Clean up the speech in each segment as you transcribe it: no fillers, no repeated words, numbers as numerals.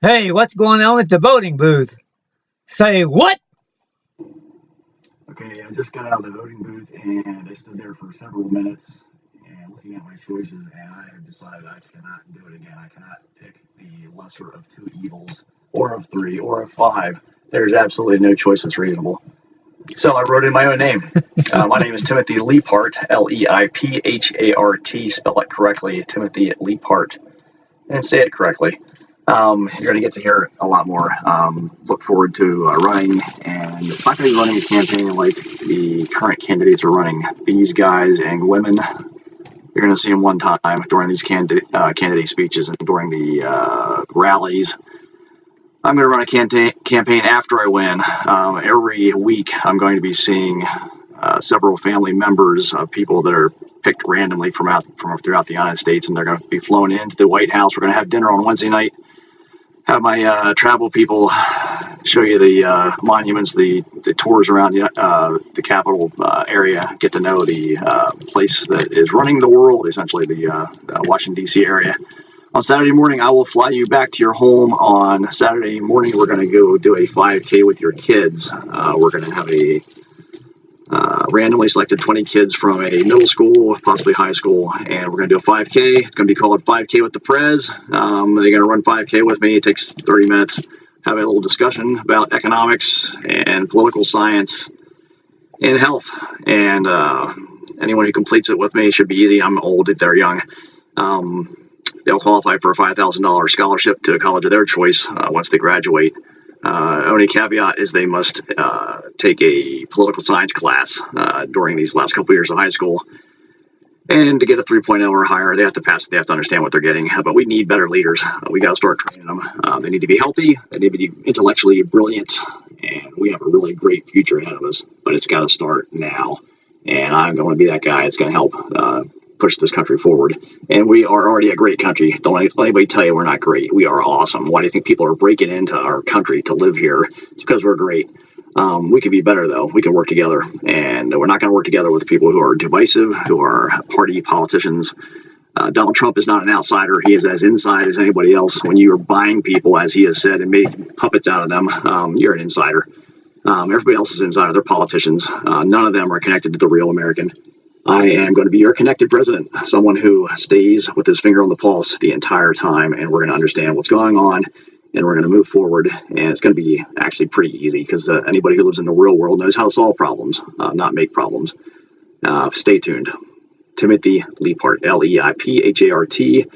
Hey, what's going on at the voting booth? Say what? Okay, I just got out of the voting booth and I stood there for several minutes and looking at my choices, and I have decided I cannot do it again. I cannot pick the lesser of two evils, or of three, or of five. There's absolutely no choice that's reasonable. So I wrote in my own name. My name is Timothy Leiphart, Leiphart, spell it correctly, Timothy Leiphart, and say it correctly. You're going to get to hear a lot more. Look forward to running, and it's not going to be running a campaign like the current candidates are running. These guys and women, you're going to see them one time during these candidate speeches and during the rallies. I'm going to run a campaign after I win. Every week, I'm going to be seeing several family members of people that are picked randomly from throughout the United States, and they're going to be flown into the White House. We're going to have dinner on Wednesday night. Have my travel people show you the monuments, the tours around the Capitol area, get to know the place that is running the world, essentially the Washington, D.C. area. On Saturday morning, I will fly you back to your home. On Saturday morning, we're going to go do a 5K with your kids. We're going to have a randomly selected 20 kids from a middle school, possibly high school, and we're going to do a 5K. It's going to be called 5K with the Prez. They're going to run 5K with me. It takes 30 minutes. Have a little discussion about economics and political science and health. And anyone who completes it with me should be easy. I'm old if they're young. They'll qualify for a $5,000 scholarship to a college of their choice once they graduate. Only caveat is they must take a political science class during these last couple years of high school. And to get a 3.0 or higher, they have to pass it. They have to understand what they're getting. But we need better leaders. We got to start training them. They need to be healthy. They need to be intellectually brilliant. And we have a really great future ahead of us. But it's got to start now. And I'm going to be that guy that's going to help push this country forward. And we are already a great country. Don't let anybody tell you we're not great. We are awesome. Why do you think people are breaking into our country to live here? It's because we're great. We can be better, though. We can work together. And we're not going to work together with people who are divisive, who are party politicians. Donald Trump is not an outsider. He is as inside as anybody else. When you are buying people, as he has said, and making puppets out of them, you're an insider. Everybody else is insider. They're politicians. None of them are connected to the real American. I am going to be your connected president, someone who stays with his finger on the pulse the entire time, and we're going to understand what's going on, and we're going to move forward, and it's going to be actually pretty easy because anybody who lives in the real world knows how to solve problems, not make problems. Stay tuned. Timothy Leiphart, Leiphart.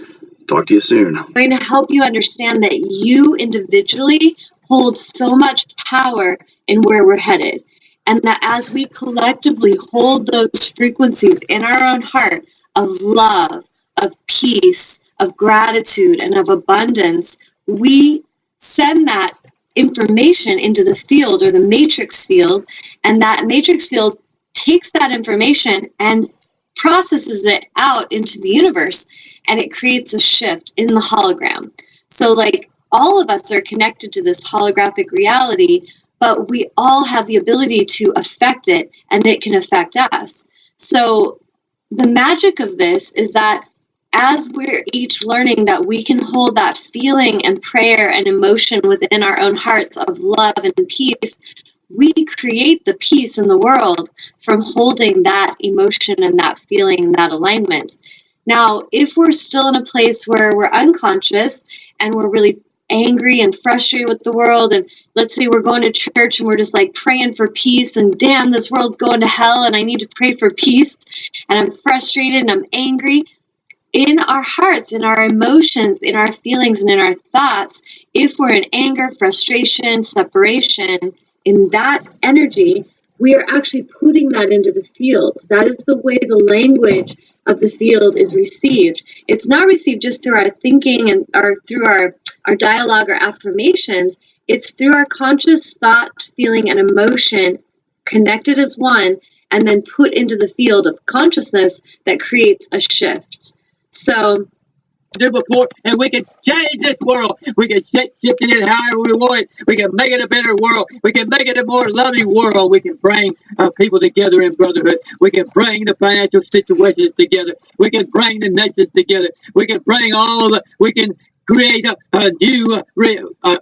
Talk to you soon. I'm going to help you understand that you individually hold so much power in where we're headed. And that as we collectively hold those frequencies in our own heart of love, of peace, of gratitude, and of abundance, we send that information into the field or the matrix field, and that matrix field takes that information and processes it out into the universe, and it creates a shift in the hologram. So like all of us are connected to this holographic reality, but we all have the ability to affect it, and it can affect us. So the magic of this is that as we're each learning that we can hold that feeling and prayer and emotion within our own hearts of love and peace, we create the peace in the world from holding that emotion and that feeling and that alignment. Now, if we're still in a place where we're unconscious and we're really angry and frustrated with the world, and let's say we're going to church and we're just like praying for peace, and damn, this world's going to hell and I need to pray for peace, and I'm frustrated and I'm angry. In our hearts, in our emotions, in our feelings, and in our thoughts, if we're in anger, frustration, separation, in that energy, we are actually putting that into the fields. That is the way the language of the field is received. It's not received just through our thinking and or through our dialogue or affirmations. It's through our conscious thought, feeling, and emotion connected as one, and then put into the field of consciousness that creates a shift. So before, and we can change this world. We can shift it however we want it. We can make it a better world. We can make it a more loving world. We can bring people together in brotherhood. We can bring the financial situations together. We can bring the nations together. We can bring we can create new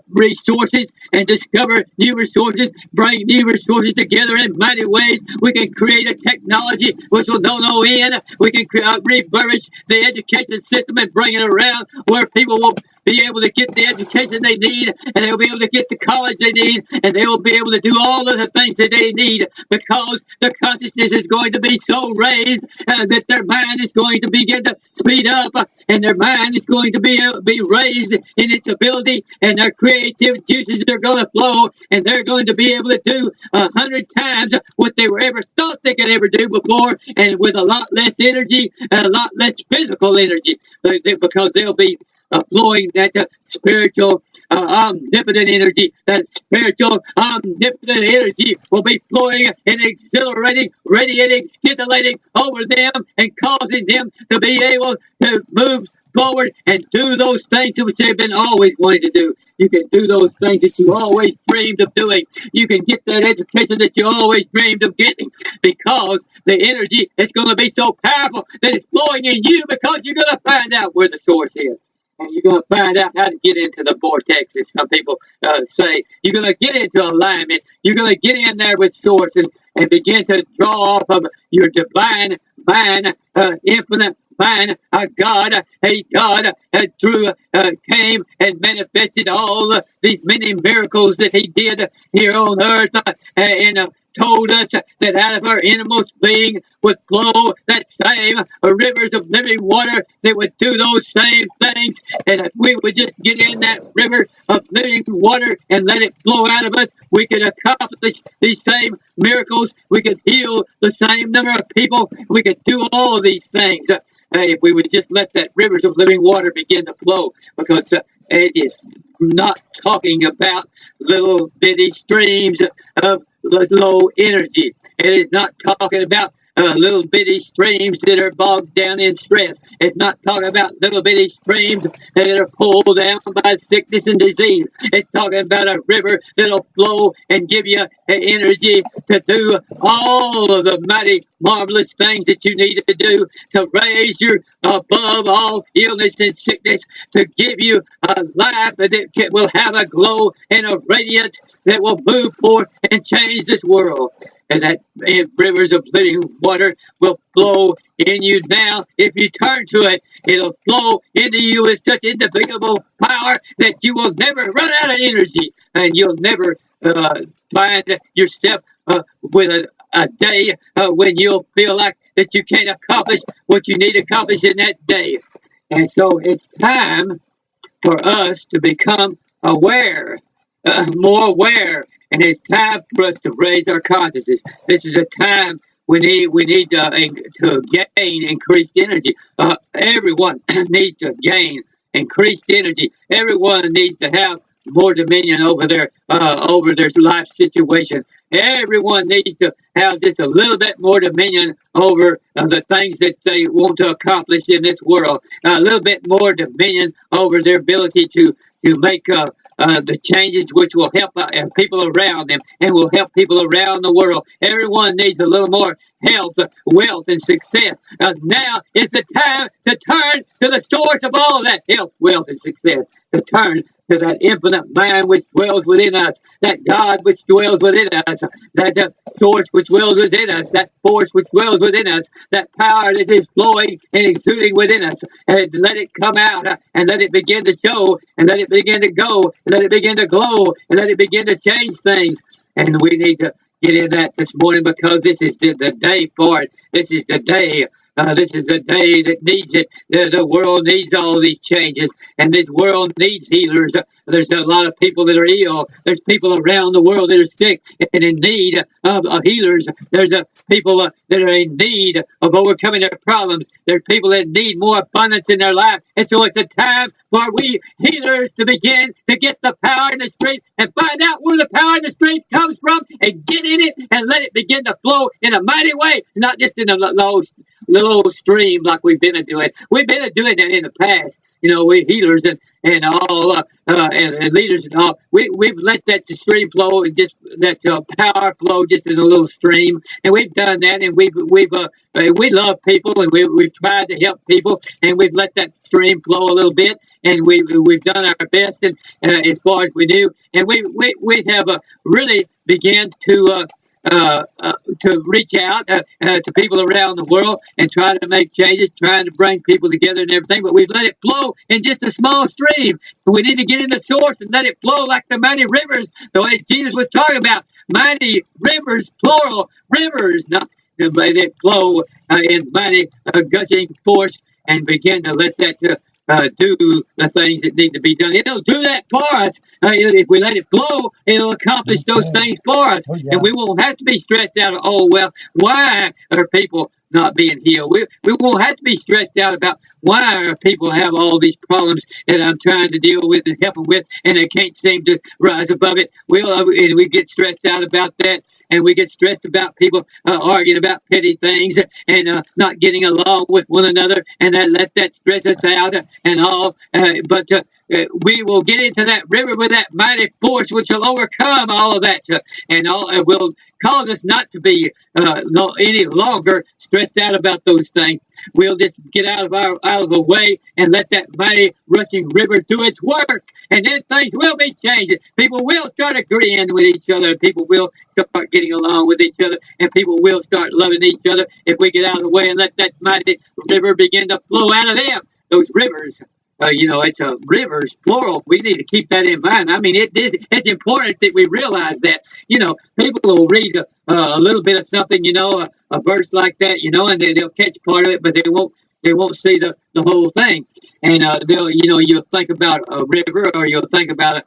resources and discover new resources, bring new resources together in mighty ways. We can create a technology which will know no end. We can refurbish the education system and bring it around where people will be able to get the education they need, and they'll be able to get the college they need, and they will be able to do all of the things that they need, because the consciousness is going to be so raised that their mind is going to begin to speed up, and their mind is going to be raised in its ability, and their creative juices are going to flow, and they're going to be able to do 100 times what they were ever thought they could ever do before, and with a lot less energy and a lot less physical energy, because they'll be flowing that spiritual omnipotent energy. That spiritual omnipotent energy will be flowing and exhilarating, radiating, scintillating over them, and causing them to be able to move forward and do those things which they've been always wanting to do. You can do those things that you always dreamed of doing. You can get that education that you always dreamed of getting, because the energy is going to be so powerful that it's flowing in you, because you're going to find out where the source is. And you're going to find out how to get into the vortex, as some people say. You're going to get into alignment. You're going to get in there with source and begin to draw off of your divine mind, infinite mind. God came and manifested all these many miracles that he did here on earth, and told us that out of our innermost being would flow that same rivers of living water that would do those same things. And if we would just get in that river of living water and let it flow out of us, we could accomplish these same miracles. We could heal the same number of people. We could do all of these things if we would just let that rivers of living water begin to flow, because it is not talking about little bitty streams of low energy. It is not talking about little bitty streams that are bogged down in stress. It's not talking about little bitty streams that are pulled down by sickness and disease. It's talking about a river that'll flow and give you energy to do all of the mighty, marvelous things that you need to do to raise you above all illness and sickness, to give you a life that will have a glow and a radiance that will move forth and change this world. And that rivers of living water will flow in you now. If you turn to it, it'll flow into you with such indefatigable power that you will never run out of energy, and you'll never find yourself with a day when you'll feel like that you can't accomplish what you need to accomplish in that day. And so it's time for us to become aware, more aware. And it's time for us to raise our consciousness. This is a time we need to gain increased energy. Everyone needs to gain increased energy. Everyone needs to have more dominion over their life situation. Everyone needs to have just a little bit more dominion over the things that they want to accomplish in this world. A little bit more dominion over their ability to make the changes which will help people around them and will help people around the world. Everyone needs a little more health, wealth, and success. Now is the time to turn to the source of all that health, wealth, and success. To turn to that infinite mind which dwells within us, that God which dwells within us, that source which dwells within us, that force which dwells within us, that power that is flowing and exuding within us, and let it come out, and let it begin to show, and let it begin to go, and let it begin to glow, and let it begin to change things. And we need to get in that this morning, because this is the day for it. This is the day. This is the day that needs it. The world needs all these changes, and this world needs healers. There's a lot of people that are ill. There's people around the world that are sick and in need of healers. There's people that are in need of overcoming their problems. There's people that need more abundance in their life. And so it's a time for we healers to begin to get the power and the strength and find out where the power and the strength comes from, and get in it and let it begin to flow in a mighty way, not just in a little stream like we've been doing. We've been doing that in the past. You know, we healers, and and all and leaders and all. We've let that stream flow and just that power flow just in a little stream, and we've done that, and we love people, and we've tried to help people, and we've let that stream flow a little bit, and we've done our best, and as far as we do, and we have really began to reach out to people around the world and try to make changes, trying to bring people together and everything. But we've let it flow in just a small stream. But we need to get in the source and let it flow like the mighty rivers, the way Jesus was talking about. Mighty rivers, plural, rivers. Not let it flow in mighty gushing force and begin to let that do the things that need to be done. It'll do that for us. If we let it flow, it'll accomplish those things for us. And we won't have to be stressed out. Oh, well, why are people not being healed? We won't have to be stressed out about why our people have all these problems that I'm trying to deal with and help them with, and they can't seem to rise above it. And we get stressed out about that, and we get stressed about people arguing about petty things and not getting along with one another, and let that stress us out and all. But we will get into that river with that mighty force which will overcome all of that, and will cause us not to be any longer stressed out about those things. We'll just get out of the way and let that mighty rushing river do its work, and then things will be changing. People will start agreeing with each other, and people will start getting along with each other, and people will start loving each other if we get out of the way and let that mighty river begin to flow out of them. Those rivers. It's rivers, plural. We need to keep that in mind. I mean, it's important that we realize that. People will read a little bit of something, a verse like that, and they'll catch part of it, but they won't see the whole thing. And you'll think about a river, or you'll think about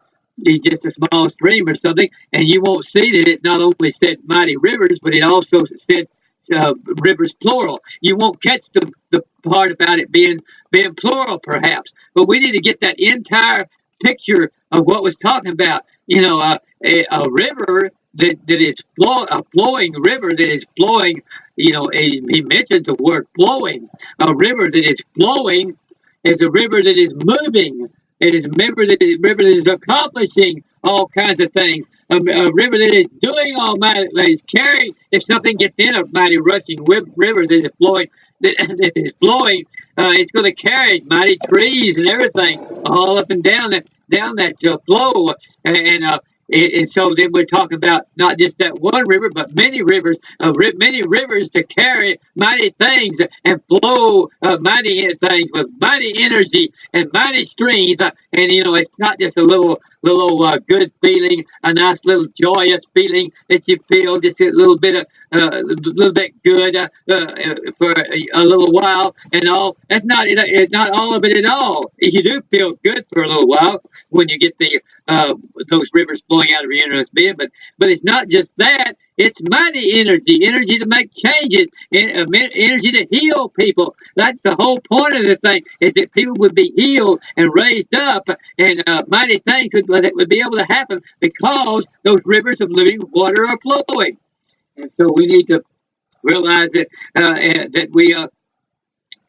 just a small stream or something, and you won't see that it not only said mighty rivers, but it also said rivers plural. You won't catch the part about it being plural, perhaps, but we need to get that entire picture of what was talking about. A river that is a flowing river that is flowing. He mentioned the word flowing. A river that is flowing is a river that is moving. It is a river that is accomplishing all kinds of things. A river that is doing all mighty, that is carrying. If something gets in a mighty rushing river that is flowing, it's going to carry mighty trees and everything all up and down that flow. And so then we're talking about not just that one river, but many rivers to carry mighty things and flow mighty things with mighty energy and mighty streams. And it's not just a little good feeling, a nice little joyous feeling that you feel just a little bit good for a little while and all. That's not all of it at all. You do feel good for a little while when you get those rivers flowing out of your innermost being, but it's not just that. It's mighty energy to make changes, energy to heal people. That's the whole point of the thing, is that people would be healed and raised up, and mighty things would be able to happen because those rivers of living water are flowing. And so we need to realize that we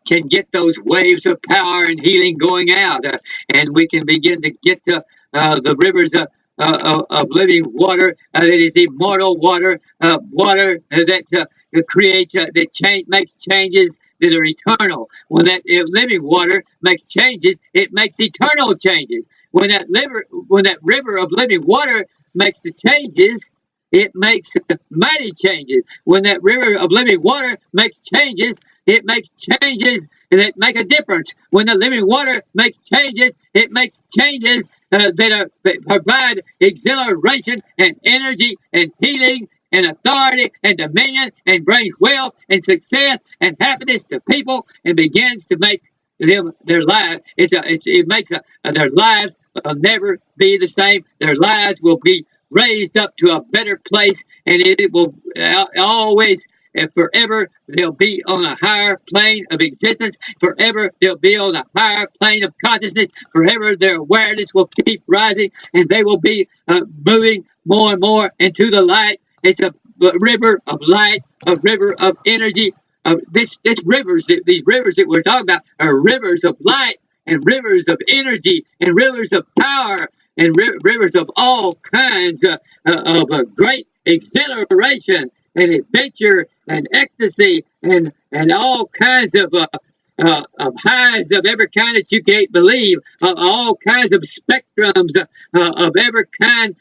can get those waves of power and healing going out, and we can begin to get to the rivers of living water that is immortal water, water that creates, makes changes that are eternal. When that living water makes changes, it makes eternal changes. When that river of living water makes the changes, it makes mighty changes. When that river of living water makes changes, it makes changes that make a difference. When the living water makes changes, it makes changes that provide exhilaration and energy and healing and authority and dominion, and brings wealth and success and happiness to people, and begins to make them their lives. It makes their lives will never be the same. Their lives will be raised up to a better place, and it will always and forever they'll be on a higher plane of existence. Forever they'll be on a higher plane of consciousness. Forever their awareness will keep rising, and they will be moving more and more into the light. It's a river of light, a river of energy. These rivers that we're talking about are rivers of light, and rivers of energy and rivers of power and rivers of all kinds of great exhilaration and adventure and ecstasy and all kinds of highs of every kind that you can't believe, all kinds of spectrums of every kind